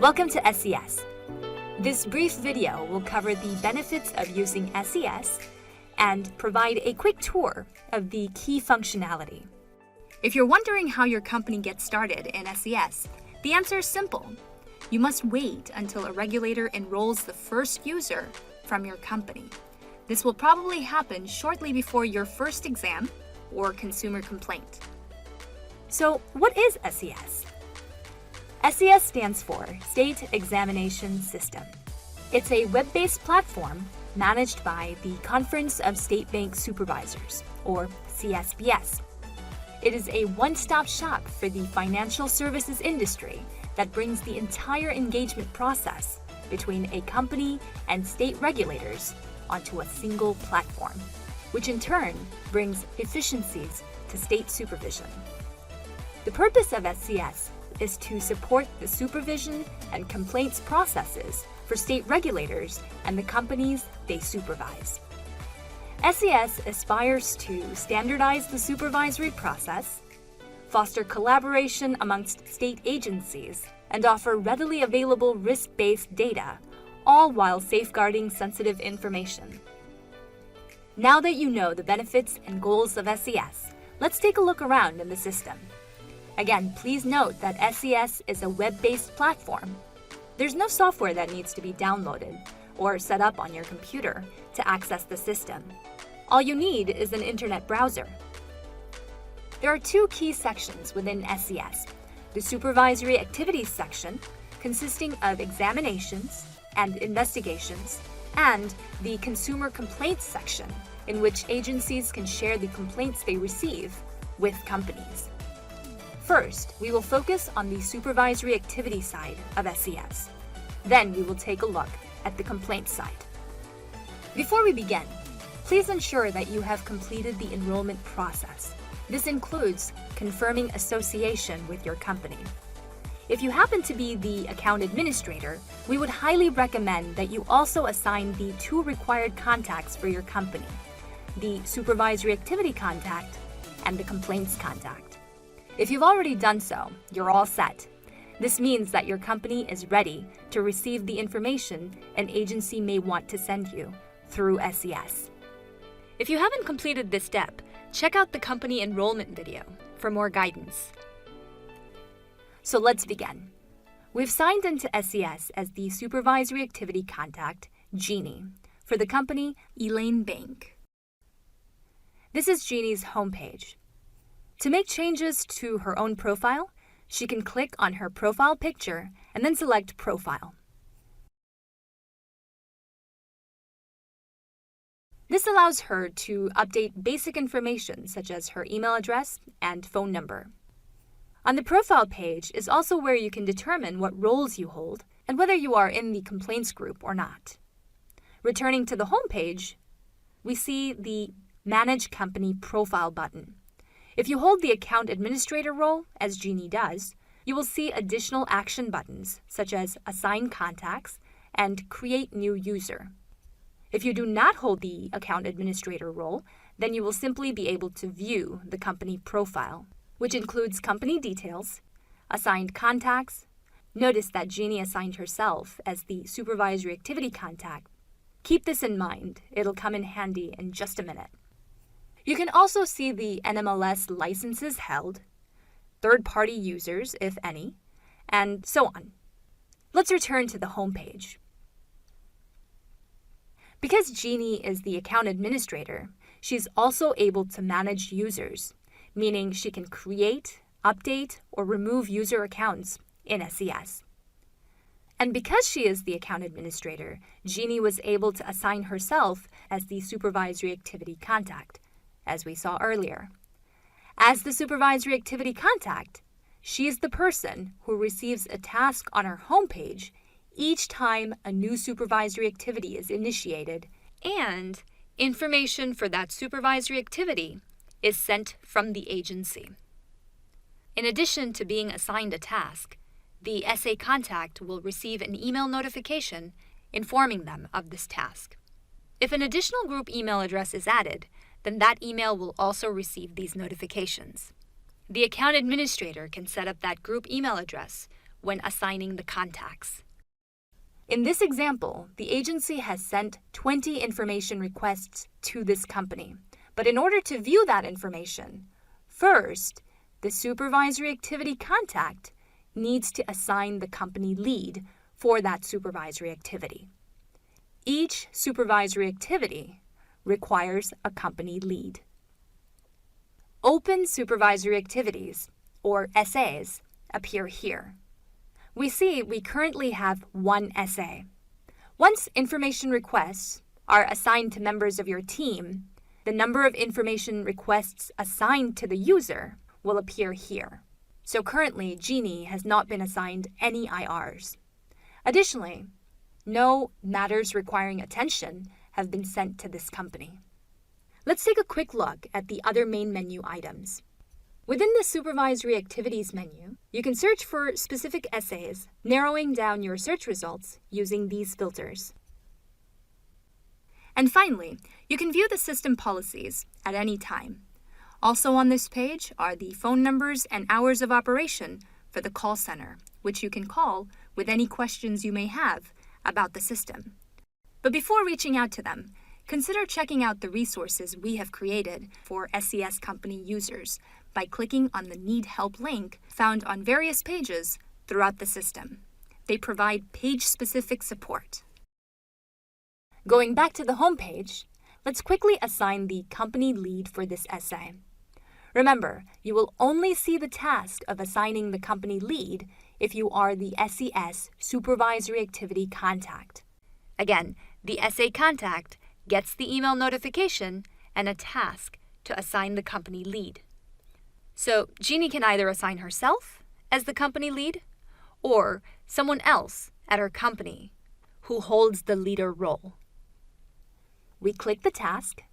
Welcome to SES. This brief video will cover the benefits of using SES and provide a quick tour of the key functionality. If you're wondering how your company gets started in SES, the answer is simple. You must wait until a regulator enrolls the first user from your company. This will probably happen shortly before your first exam or consumer complaint. So, what is SES? SES stands for State Examination System. It's a web-based platform managed by the Conference of State Bank Supervisors, or CSBS. It is a one-stop shop for the financial services industry that brings the entire engagement process between a company and state regulators onto a single platform, which in turn brings efficiencies to state supervision. The purpose of SES is to support the supervision and complaints processes for state regulators and the companies they supervise. SES aspires to standardize the supervisory process, foster collaboration amongst state agencies, and offer readily available risk-based data, all while safeguarding sensitive information. Now that you know the benefits and goals of SES, let's take a look around in the system. Again, please note that SES is a web-based platform. There's no software that needs to be downloaded or set up on your computer to access the system. All you need is an internet browser. There are two key sections within SES: the Supervisory Activities section, consisting of examinations and investigations, and the Consumer Complaints section, in which agencies can share the complaints they receive with companies. First, we will focus on the supervisory activity side of SES. Then we will take a look at the complaints side. Before we begin, please ensure that you have completed the enrollment process. This includes confirming association with your company. If you happen to be the account administrator, we would highly recommend that you also assign the two required contacts for your company: the supervisory activity contact and the complaints contact. If you've already done so, you're all set. This means that your company is ready to receive the information an agency may want to send you through SES. If you haven't completed this step, check out the company enrollment video for more guidance. So let's begin. We've signed into SES as the Supervisory Activity Contact, Jeannie, for the company Elaine Bank. This is Jeannie's homepage. To make changes to her own profile, she can click on her profile picture and then select Profile. This allows her to update basic information such as her email address and phone number. On the profile page is also where you can determine what roles you hold and whether you are in the complaints group or not. Returning to the home page, we see the Manage Company Profile button. If you hold the account administrator role, as Jeannie does, you will see additional action buttons such as Assign Contacts and Create New User. If you do not hold the account administrator role, then you will simply be able to view the company profile, which includes company details, assigned contacts. Notice that Jeannie assigned herself as the supervisory activity contact. Keep this in mind. It'll come in handy in just a minute. You can also see the NMLS licenses held, third-party users, if any, and so on. Let's return to the home page. Because Jeannie is the account administrator, she's also able to manage users, meaning she can create, update, or remove user accounts in SES. And because she is the account administrator, Jeannie was able to assign herself as the supervisory activity contact, as we saw earlier. As the supervisory activity contact, she is the person who receives a task on her homepage each time a new supervisory activity is initiated, and information for that supervisory activity is sent from the agency. In addition to being assigned a task, the SA contact will receive an email notification informing them of this task. If an additional group email address is added, then that email will also receive these notifications. The account administrator can set up that group email address when assigning the contacts. In this example, the agency has sent 20 information requests to this company. But in order to view that information, first, the supervisory activity contact needs to assign the company lead for that supervisory activity. Each supervisory activity requires a company lead. Open supervisory activities, or SAs, appear here. We see we currently have one SA. Once information requests are assigned to members of your team, the number of information requests assigned to the user will appear here. So currently, Jeannie has not been assigned any IRs. Additionally, no matters requiring attention have been sent to this company. Let's take a quick look at the other main menu items. Within the Supervisory Activities menu, you can search for specific SAs, narrowing down your search results using these filters. And finally, you can view the system policies at any time. Also on this page are the phone numbers and hours of operation for the call center, which you can call with any questions you may have about the system. But before reaching out to them, consider checking out the resources we have created for SES company users by clicking on the Need Help link found on various pages throughout the system. They provide page-specific support. Going back to the home page, let's quickly assign the company lead for this essay. Remember, you will only see the task of assigning the company lead if you are the SES Supervisory Activity Contact. Again, the SA contact gets the email notification and a task to assign the company lead. So Jeannie can either assign herself as the company lead or someone else at her company who holds the leader role. We click the task,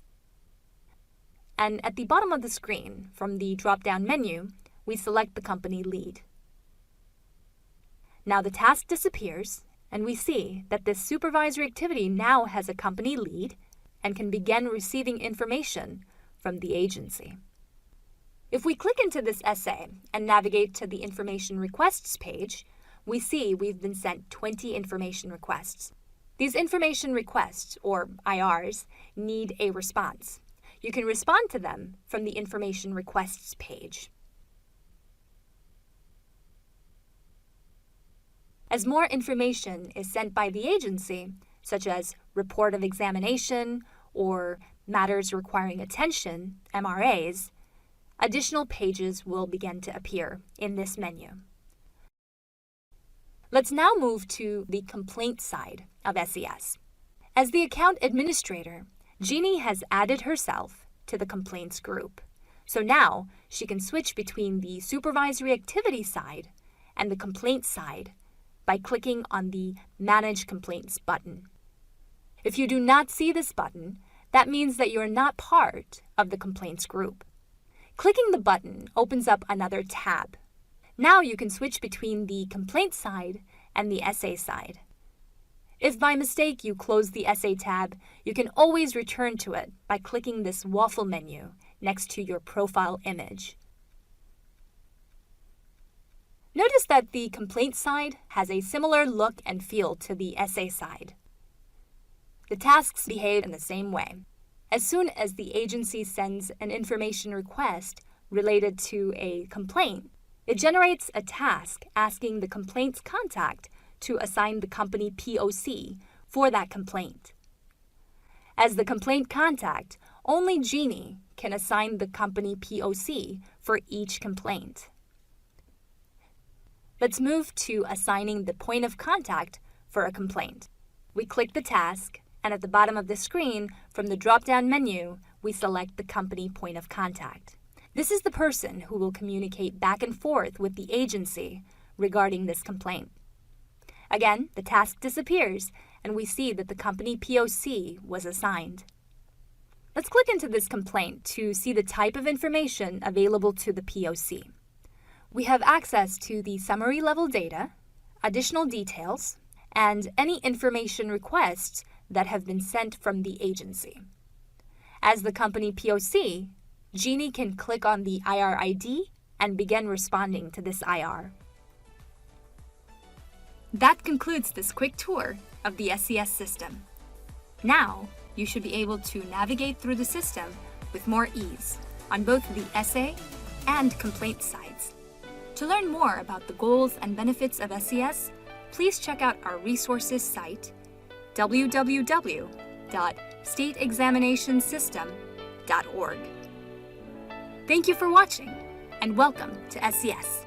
and at the bottom of the screen, from the drop-down menu, we select the company lead. Now the task disappears, and we see that this supervisory activity now has a company lead and can begin receiving information from the agency. If we click into this essay and navigate to the Information Requests page, we see we've been sent 20 information requests. These information requests, or IRs, need a response. You can respond to them from the Information Requests page. As more information is sent by the agency, such as report of examination or matters requiring attention, MRAs, additional pages will begin to appear in this menu. Let's now move to the complaint side of SES. As the account administrator, Jeannie has added herself to the complaints group. So now she can switch between the supervisory activity side and the complaint side by clicking on the Manage Complaints button. If you do not see this button, that means that you are not part of the complaints group. Clicking the button opens up another tab. Now you can switch between the complaint side and the essay side. If by mistake you close the essay tab, you can always return to it by clicking this waffle menu next to your profile image. Notice that the complaint side has a similar look and feel to the essay side. The tasks behave in the same way. As soon as the agency sends an information request related to a complaint, it generates a task asking the complaint's contact to assign the company POC for that complaint. As the complaint contact, only Jeannie can assign the company POC for each complaint. Let's move to assigning the point of contact for a complaint. We click the task, and at the bottom of the screen, from the drop-down menu, we select the company point of contact. This is the person who will communicate back and forth with the agency regarding this complaint. Again, the task disappears, and we see that the company POC was assigned. Let's click into this complaint to see the type of information available to the POC. We have access to the summary level data, additional details, and any information requests that have been sent from the agency. As the company POC, Jeannie can click on the IR ID and begin responding to this IR. That concludes this quick tour of the SES system. Now, you should be able to navigate through the system with more ease on both the essay and complaint sides. To learn more about the goals and benefits of SES, please check out our resources site, www.stateexaminationsystem.org. Thank you for watching, and welcome to SES.